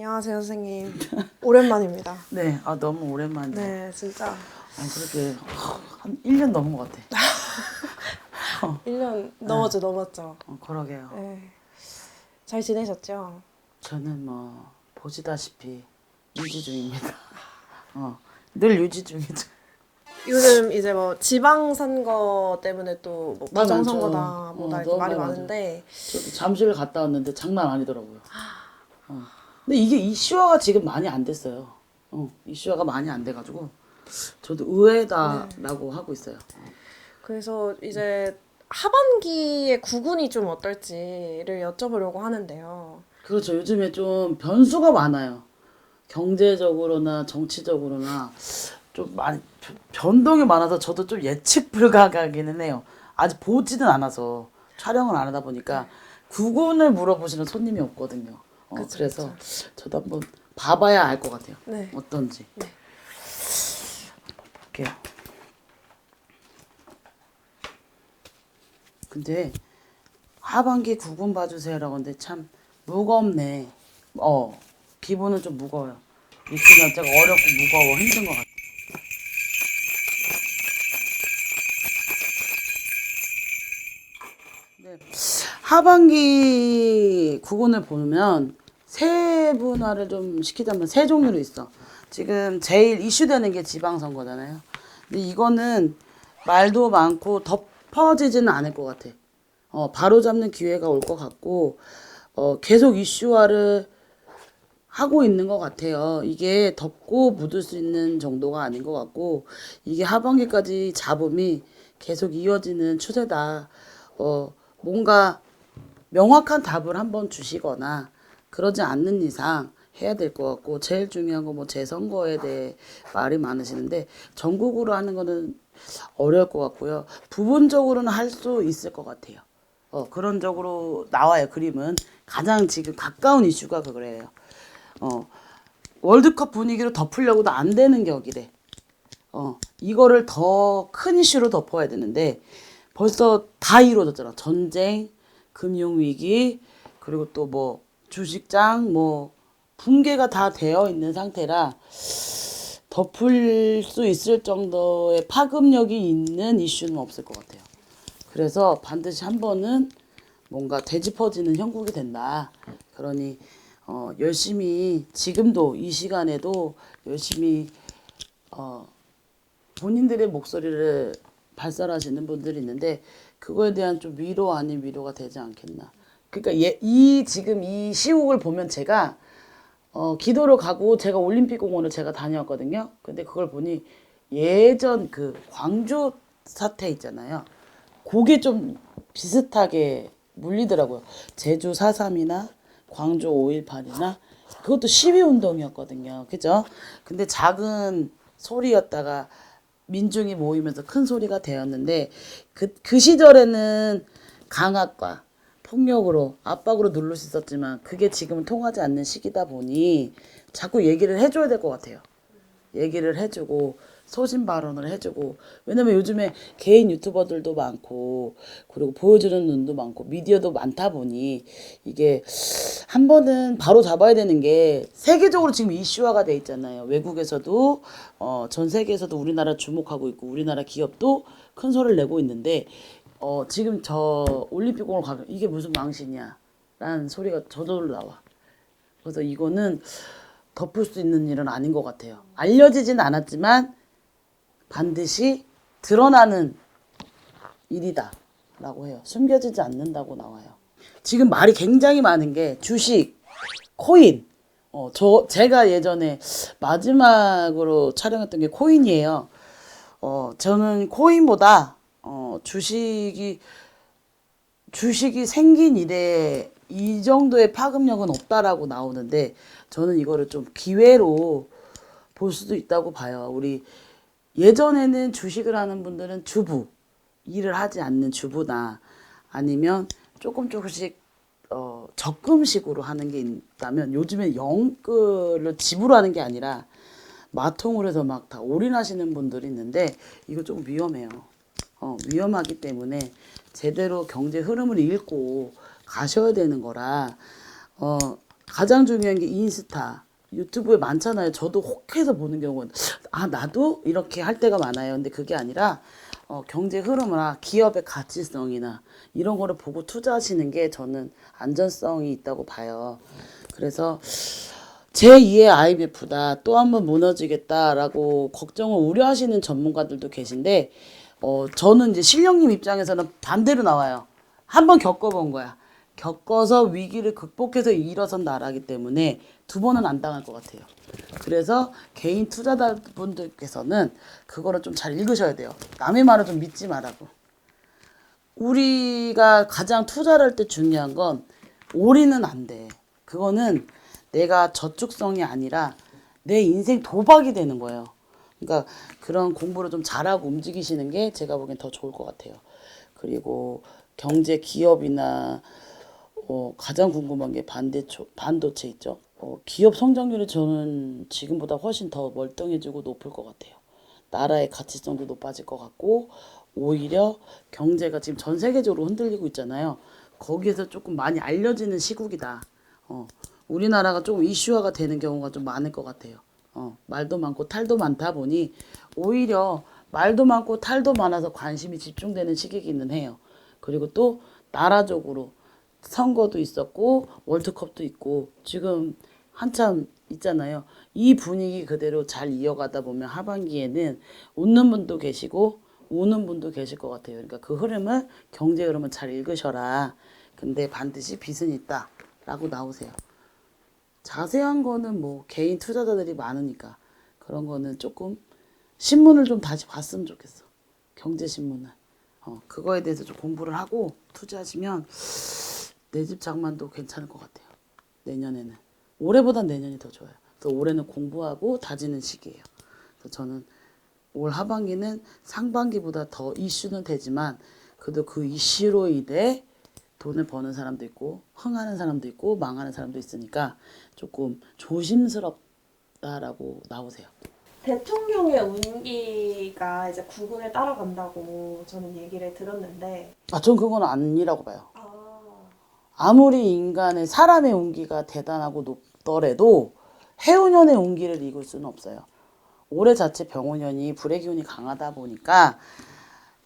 안녕하세요, 선생님. 오랜만입니다. 네, 너무 오랜만이에요. 네, 진짜. 그렇게 한 1년 넘은 것 같아. 1년 넘었죠. 그러게요. 네. 잘 지내셨죠? 저는 뭐 보시다시피 유지 중입니다. 늘 유지 중이죠. 요즘 이제 뭐 지방선거 때문에 또뭐 말 많죠. 부정선거다 뭐다 이렇게 너무 말이 말 많은데 저도 잠실을 갔다 왔는데 장난 아니더라고요. 근데 이게 이슈화가 지금 많이 안 됐어요. 이슈화가 많이 안 돼가지고 저도 의외다라고 하고 있어요. 그래서 이제 하반기의 구군이 좀 어떨지를 여쭤보려고 하는데요. 그렇죠. 요즘에 좀 변수가 많아요. 경제적으로나 정치적으로나 좀 많이 변동이 많아서 저도 좀 예측 불가하기는 해요. 아직 보지는 않아서 촬영을 안 하다 보니까 구군을 물어보시는 손님이 없거든요. 그쵸, 그래서 저도 한번 봐봐야 알 것 같아요. 네. 어떤지. 네. 볼게요. 근데 하반기 구군 봐주세요라고 하는데 참 무겁네. 기분은 좀 무거워요. 읽기 자체가 어렵고 무거워 힘든 것 같아요. 네. 하반기 구군을 보면 세분화를 좀 시키자면 세 종류로 있어. 지금 제일 이슈되는 게 지방선거잖아요. 근데 이거는 말도 많고 덮어지지는 않을 것 같아. 바로 잡는 기회가 올 것 같고, 계속 이슈화를 하고 있는 것 같아요. 이게 덮고 묻을 수 있는 정도가 아닌 것 같고, 이게 하반기까지 잡음이 계속 이어지는 추세다. 뭔가 명확한 답을 한번 주시거나, 그러지 않는 이상 해야 될 것 같고, 제일 중요한 건 뭐 재선거에 대해 말이 많으시는데, 전국으로 하는 거는 어려울 것 같고요. 부분적으로는 할 수 있을 것 같아요. 그런 적으로 나와요, 그림은. 가장 지금 가까운 이슈가 그거예요. 월드컵 분위기로 덮으려고도 안 되는 격이래. 이거를 더 큰 이슈로 덮어야 되는데 벌써 다 이루어졌잖아. 전쟁, 금융위기, 그리고 또 뭐 주식장, 뭐 붕괴가 다 되어 있는 상태라 덮을 수 있을 정도의 파급력이 있는 이슈는 없을 것 같아요. 그래서 반드시 한 번은 뭔가 되짚어지는 형국이 된다. 그러니 열심히 지금도 이 시간에도 열심히 본인들의 목소리를 발설하시는 분들이 있는데 그거에 대한 좀 위로 아닌 위로가 되지 않겠나. 그러니까 지금 이 시국을 보면 제가 기도를 가고 제가 올림픽공원을 제가 다녀왔거든요. 근데 그걸 보니 예전 그 광주 사태 있잖아요. 그게 좀 비슷하게 물리더라고요. 제주 4.3이나 광주 5.18이나 그것도 시위운동이었거든요. 그죠? 근데 작은 소리였다가 민중이 모이면서 큰 소리가 되었는데 그 시절에는 강압과 폭력으로 압박으로 누를 수 있었지만 그게 지금은 통하지 않는 시기다 보니 자꾸 얘기를 해줘야 될 것 같아요. 얘기를 해주고 소신 발언을 해주고 왜냐면 요즘에 개인 유튜버들도 많고 그리고 보여주는 눈도 많고 미디어도 많다 보니 이게 한 번은 바로 잡아야 되는 게 세계적으로 지금 이슈화가 돼 있잖아요. 외국에서도 전 세계에서도 우리나라 주목하고 있고 우리나라 기업도 큰 소리를 내고 있는데 지금 저 올림픽공원 가면 이게 무슨 망신이야 라는 소리가 저절로 나와. 그래서 이거는 덮을 수 있는 일은 아닌 것 같아요. 알려지진 않았지만 반드시 드러나는 일이다 라고 해요. 숨겨지지 않는다고 나와요. 지금 말이 굉장히 많은 게 주식, 코인. 제가 예전에 마지막으로 촬영했던 게 코인이에요. 저는 코인보다 주식이 생긴 이래 이 정도의 파급력은 없다라고 나오는데 저는 이거를 좀 기회로 볼 수도 있다고 봐요. 우리 예전에는 주식을 하는 분들은 주부, 일을 하지 않는 주부나 아니면 조금씩 적금식으로 하는 게 있다면 요즘엔 영끌을 지불하는 게 아니라 마통을 해서 막 다 올인하시는 분들이 있는데 이거 좀 위험해요. 위험하기 때문에 제대로 경제 흐름을 읽고 가셔야 되는 거라 가장 중요한 게 인스타, 유튜브에 많잖아요. 저도 혹해서 보는 경우는 나도 이렇게 할 때가 많아요. 근데 그게 아니라 경제 흐름이나 기업의 가치성이나 이런 거를 보고 투자하시는 게 저는 안전성이 있다고 봐요. 그래서 제2의 IMF다, 또 한 번 무너지겠다라고 걱정을 우려하시는 전문가들도 계신데, 저는 이제 신령님 입장에서는 반대로 나와요. 한번 겪어본 거야. 겪어서 위기를 극복해서 일어선 나라기 때문에 두 번은 안 당할 것 같아요. 그래서 개인 투자자분들께서는 그거를 좀 잘 읽으셔야 돼요. 남의 말을 좀 믿지 말라고. 우리가 가장 투자를 할 때 중요한 건 올인은 안 돼. 그거는 내가 저축성이 아니라 내 인생 도박이 되는 거예요. 그러니까 그런 공부를 좀 잘하고 움직이시는 게 제가 보기엔 더 좋을 것 같아요. 그리고 경제 기업이나 가장 궁금한 게 반도체 있죠. 기업 성장률이 저는 지금보다 훨씬 더 멀쩡해지고 높을 것 같아요. 나라의 가치성도 높아질 것 같고 오히려 경제가 지금 전 세계적으로 흔들리고 있잖아요. 거기에서 조금 많이 알려지는 시국이다. 우리나라가 조금 이슈화가 되는 경우가 좀 많을 것 같아요. 말도 많고 탈도 많다 보니 오히려 말도 많고 탈도 많아서 관심이 집중되는 시기이기는 해요. 그리고 또 나라적으로 선거도 있었고 월드컵도 있고 지금 한참 있잖아요. 이 분위기 그대로 잘 이어가다 보면 하반기에는 웃는 분도 계시고 우는 분도 계실 것 같아요. 그러니까 그 흐름을 경제 흐름을 잘 읽으셔라. 근데 반드시 빚은 있다라고 나오세요. 자세한 거는 뭐 개인 투자자들이 많으니까 그런 거는 조금 신문을 좀 다시 봤으면 좋겠어. 경제신문을. 그거에 대해서 좀 공부를 하고 투자하시면 내 집 장만도 괜찮을 것 같아요. 내년에는. 올해보단 내년이 더 좋아요. 그래서 올해는 공부하고 다지는 시기예요. 그래서 저는 올 하반기는 상반기보다 더 이슈는 되지만 그래도 그 이슈로 인해 돈을 버는 사람도 있고 흥하는 사람도 있고 망하는 사람도 있으니까 조금 조심스럽다라고 나오세요. 대통령의 운기가 이제 국운을 따라간다고 저는 얘기를 들었는데, 전 그건 아니라고 봐요. 아, 아무리 인간의 사람의 운기가 대단하고 높더라도 해운년의 운기를 이길 수는 없어요. 올해 자체 병원년이 불의 기운이 강하다 보니까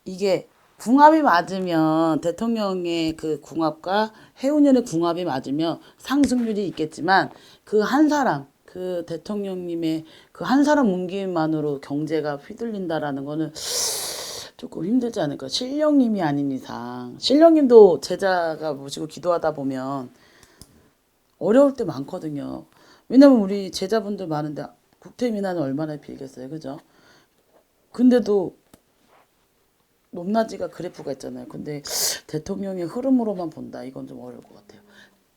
이게 궁합이 맞으면 대통령의 그 궁합과 해운년의 궁합이 맞으면 상승률이 있겠지만 그 한 사람 그 대통령님의 그 한 사람 운기만으로 경제가 휘둘린다라는 거는 조금 힘들지 않을까. 신령님이 아닌 이상 신령님도 제자가 모시고 기도하다 보면 어려울 때 많거든요. 왜냐면 우리 제자분들 많은데 국태민안을 얼마나 빌겠어요. 그죠? 근데도 높낮이가 그래프가 있잖아요. 근데 대통령의 흐름으로만 본다. 이건 좀 어려울 것 같아요.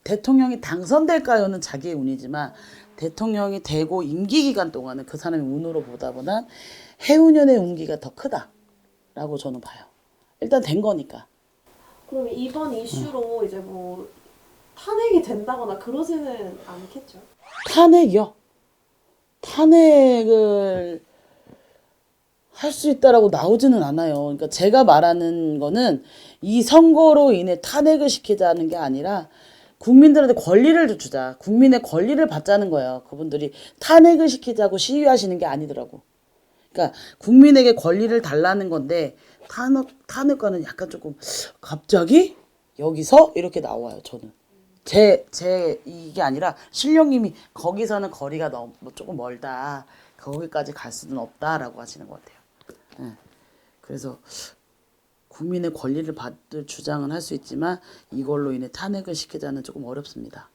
대통령이 당선될까요는 자기의 운이지만 대통령이 되고 임기 기간 동안은 그 사람의 운으로 보다 보다 해운년의 운기가 더 크다라고 저는 봐요. 일단 된 거니까. 그럼 이번 이슈로 이제 뭐 탄핵이 된다거나 그러지는 않겠죠? 탄핵이요? 탄핵을 할 수 있다라고 나오지는 않아요. 그러니까 제가 말하는 거는 이 선거로 인해 탄핵을 시키자는 게 아니라 국민들한테 권리를 주자. 국민의 권리를 받자는 거예요. 그분들이 탄핵을 시키자고 시위하시는 게 아니더라고. 그러니까 국민에게 권리를 달라는 건데 탄핵과는 약간 조금 갑자기 여기서 이렇게 나와요. 저는. 이게 아니라 신령님이 거기서는 거리가 너무 조금 멀다. 거기까지 갈 수는 없다라고 하시는 것 같아요. 네. 그래서 국민의 권리를 받을 주장은 할 수 있지만 이걸로 인해 탄핵을 시키자는 조금 어렵습니다.